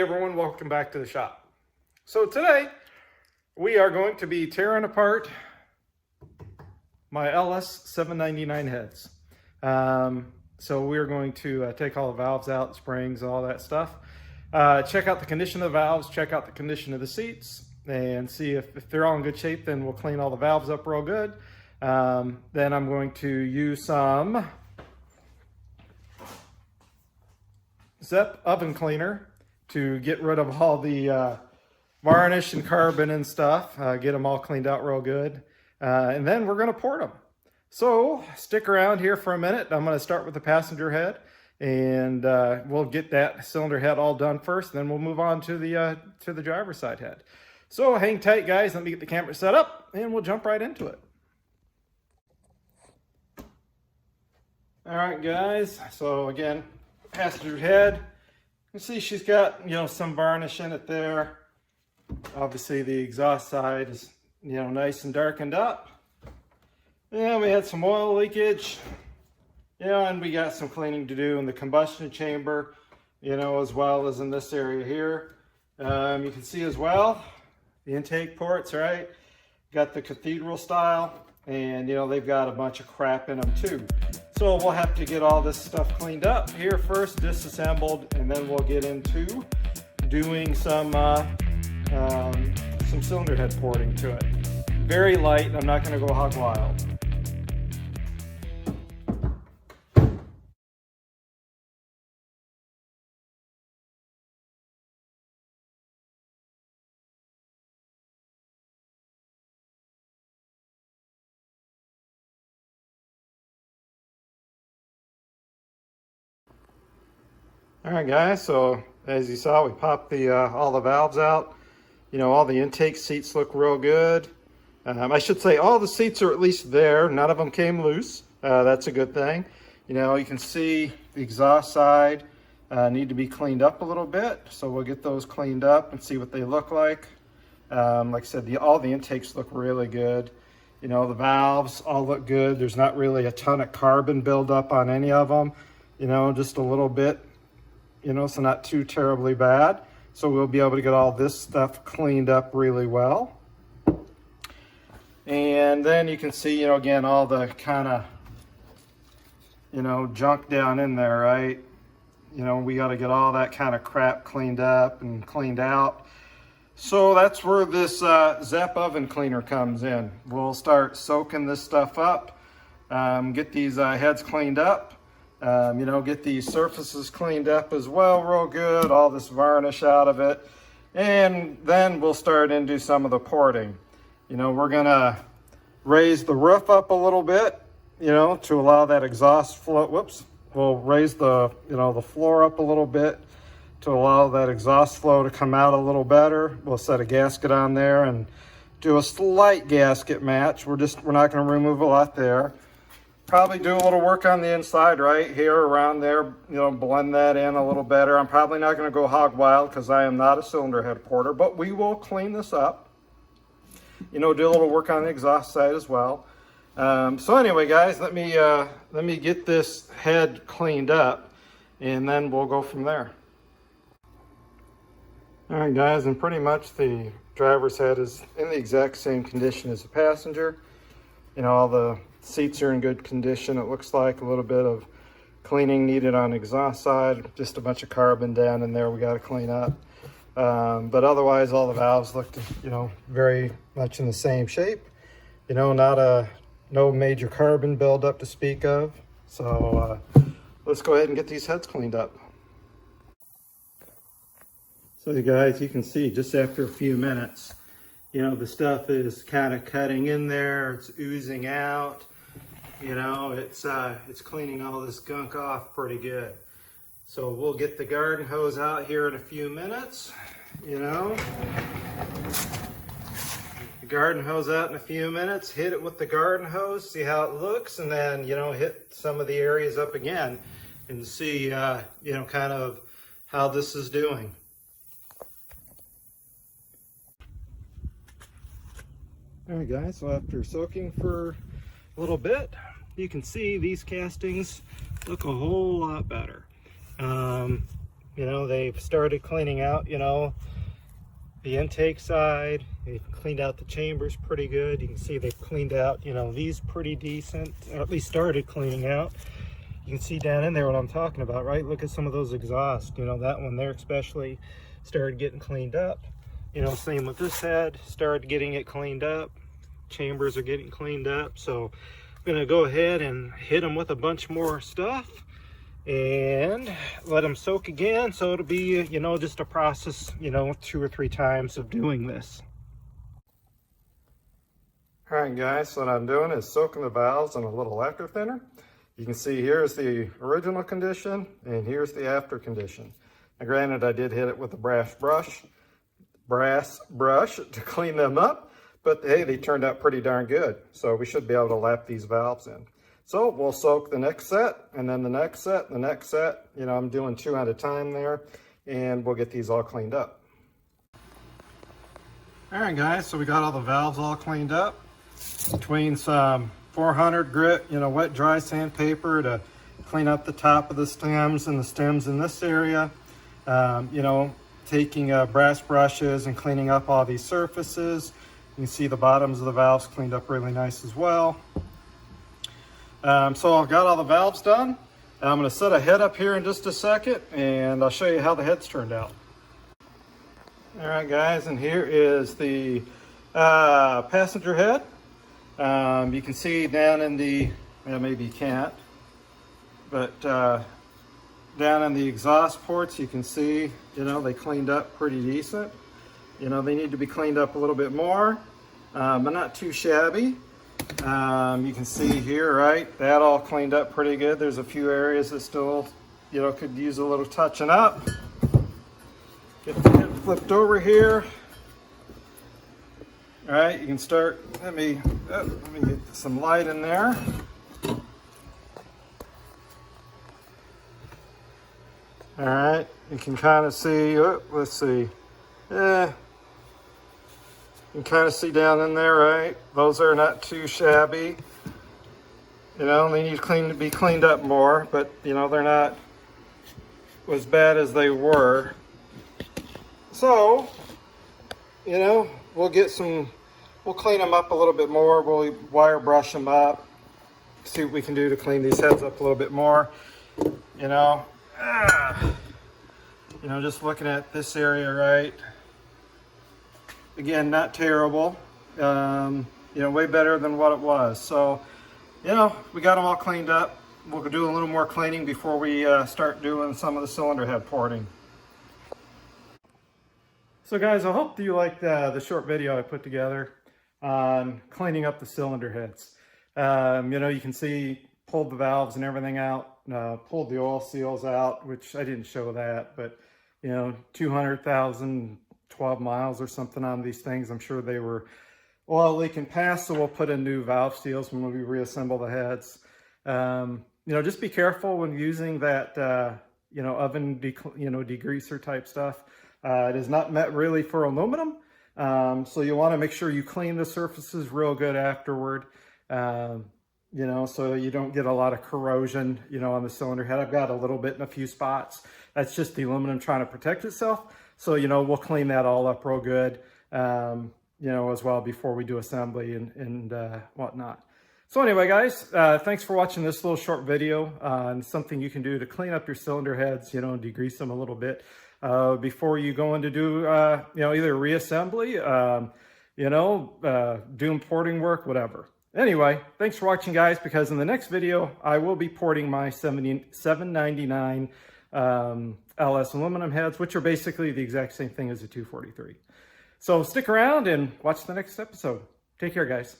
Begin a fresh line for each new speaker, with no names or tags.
everyone, welcome back to the shop. So today we are going to be tearing apart my LS 799 heads. So we're going to take all the valves out, springs, all that stuff. Check out the condition of the valves, check out the condition of the seats, and see if they're all in good shape. Then we'll clean all the valves up real good. Then I'm going to use some Zep oven cleaner to get rid of all the varnish and carbon and stuff, get them all cleaned out real good. And then we're gonna port them. So stick around here for a minute. I'm gonna start with the passenger head, and we'll get that cylinder head all done first, then we'll move on to the driver's side head. So hang tight, guys. Let me get the camera set up and we'll jump right into it. All right, guys, so again, passenger head. You can see she's got, some varnish in it there. Obviously the exhaust side is, nice and darkened up. Yeah, we had some oil leakage. And we got some cleaning to do in the combustion chamber, as well as in this area here. You can see as well, the intake ports, right? Got the cathedral style, and they've got a bunch of crap in them too. So we'll have to get all this stuff cleaned up here first, disassembled, and then we'll get into doing some cylinder head porting to it. Very light. I'm not going to go hog wild. All right, guys, so as you saw, we popped all the valves out. All the intake seats look real good. I should say all the seats are at least there. None of them came loose. That's a good thing. You can see the exhaust side need to be cleaned up a little bit. So we'll get those cleaned up and see what they look like. Like I said, all the intakes look really good. The valves all look good. There's not really a ton of carbon buildup on any of them. Just a little bit. So not too terribly bad. So we'll be able to get all this stuff cleaned up really well. And then you can see, again, all the kind of, junk down in there, right? We got to get all that kind of crap cleaned up and cleaned out. So that's where this Zep oven cleaner comes in. We'll start soaking this stuff up, get these heads cleaned up. Get these surfaces cleaned up as well, real good, all this varnish out of it. And then we'll start into some of the porting. We're gonna raise the roof up a little bit, to allow that exhaust flow. Whoops. We'll raise the floor up a little bit to allow that exhaust flow to come out a little better. We'll set a gasket on there and do a slight gasket match. We're not gonna remove a lot there. Probably do a little work on the inside right here around there, blend that in a little better. I'm probably not going to go hog wild because I am not a cylinder head porter, but we will clean this up. Do a little work on the exhaust side as well. So anyway, guys, let me get this head cleaned up, and then we'll go from there. All right, guys, and pretty much the driver's head is in the exact same condition as the passenger. All the seats are in good condition. It looks like a little bit of cleaning needed on the exhaust side, just a bunch of carbon down in there we got to clean up. But otherwise, all the valves look, very much in the same shape. No major carbon buildup to speak of. So let's go ahead and get these heads cleaned up. So you guys, you can see just after a few minutes, the stuff is kind of cutting in there. It's oozing out. It's cleaning all this gunk off pretty good. So we'll get the garden hose out here in a few minutes. The garden hose out in a few minutes. Hit it with the garden hose, see how it looks, and then hit some of the areas up again and see kind of how this is doing. All right, guys, so after soaking for a little bit, you can see these castings look a whole lot better. You know, they've started cleaning out, you know, the intake side. They've cleaned out the chambers pretty good. You can see they've cleaned out, you know, these pretty decent, or at least started cleaning out. You can see down in there what I'm talking about, right? Look at some of those exhausts, you know, that one there especially started getting cleaned up. You know, same with this head, started getting it cleaned up. Chambers are getting cleaned up. So I'm gonna go ahead and hit them with a bunch more stuff and let them soak again. So it'll be, you know, just a process, you know, 2 or 3 times of doing this. All right, guys, so what I'm doing is soaking the valves in a little lacquer thinner. You can see here's the original condition and here's the after condition. Now, granted, I did hit it with a brass brush to clean them up, but hey, they turned out pretty darn good. So we should be able to lap these valves in. So we'll soak the next set and then the next set, the next set. You know, I'm doing 2 at a time there, and we'll get these all cleaned up. All right, guys, so we got all the valves all cleaned up. Between some 400 grit, you know, wet dry sandpaper to clean up the top of the stems and the stems in this area. You know, taking brass brushes and cleaning up all these surfaces. You can see the bottoms of the valves cleaned up really nice as well. So I've got all the valves done. I'm going to set a head up here in just a second, and I'll show you how the head's turned out. All right, guys, and here is the passenger head. You can see down in the, well, maybe you can't, but down in the exhaust ports, you can see, you know, they cleaned up pretty decent. You know, they need to be cleaned up a little bit more, but not too shabby. You can see here, right, that all cleaned up pretty good. There's a few areas that still, you know, could use a little touching up. Get the head flipped over here. All right, you can start, let me get some light in there. All right, you can kind of see, let's see. You can kind of see down in there, right? Those are not too shabby. You know, they need to be cleaned up more, but you know, they're not as bad as they were. So, you know, we'll clean them up a little bit more. We'll wire brush them up, see what we can do to clean these heads up a little bit more. You know, just looking at this area, right? Again, not terrible. You know, way better than what it was. So, you know, we got them all cleaned up. We'll do a little more cleaning before we start doing some of the cylinder head porting. So guys, I hope you liked the short video I put together on cleaning up the cylinder heads. You know, you can see, pulled the valves and everything out, pulled the oil seals out, which I didn't show that, but you know, 200,000, 12 miles or something on these things. I'm sure they were oil leaking past, so we'll put in new valve seals when we reassemble the heads. You know, just be careful when using that, you know, oven, degreaser type stuff. It is not meant really for aluminum. So you want to make sure you clean the surfaces real good afterward, you know, so you don't get a lot of corrosion, you know, on the cylinder head. I've got a little bit in a few spots. That's just the aluminum trying to protect itself. So, you know, we'll clean that all up real good, you know, as well before we do assembly and whatnot. So anyway, guys, thanks for watching this little short video on something you can do to clean up your cylinder heads, you know, and degrease them a little bit before you go in to do, you know, either reassembly, you know, doing porting work, whatever. Anyway, thanks for watching, guys, because in the next video, I will be porting my 799 LS aluminum heads, which are basically the exact same thing as a 243. So stick around and watch the next episode. Take care, guys.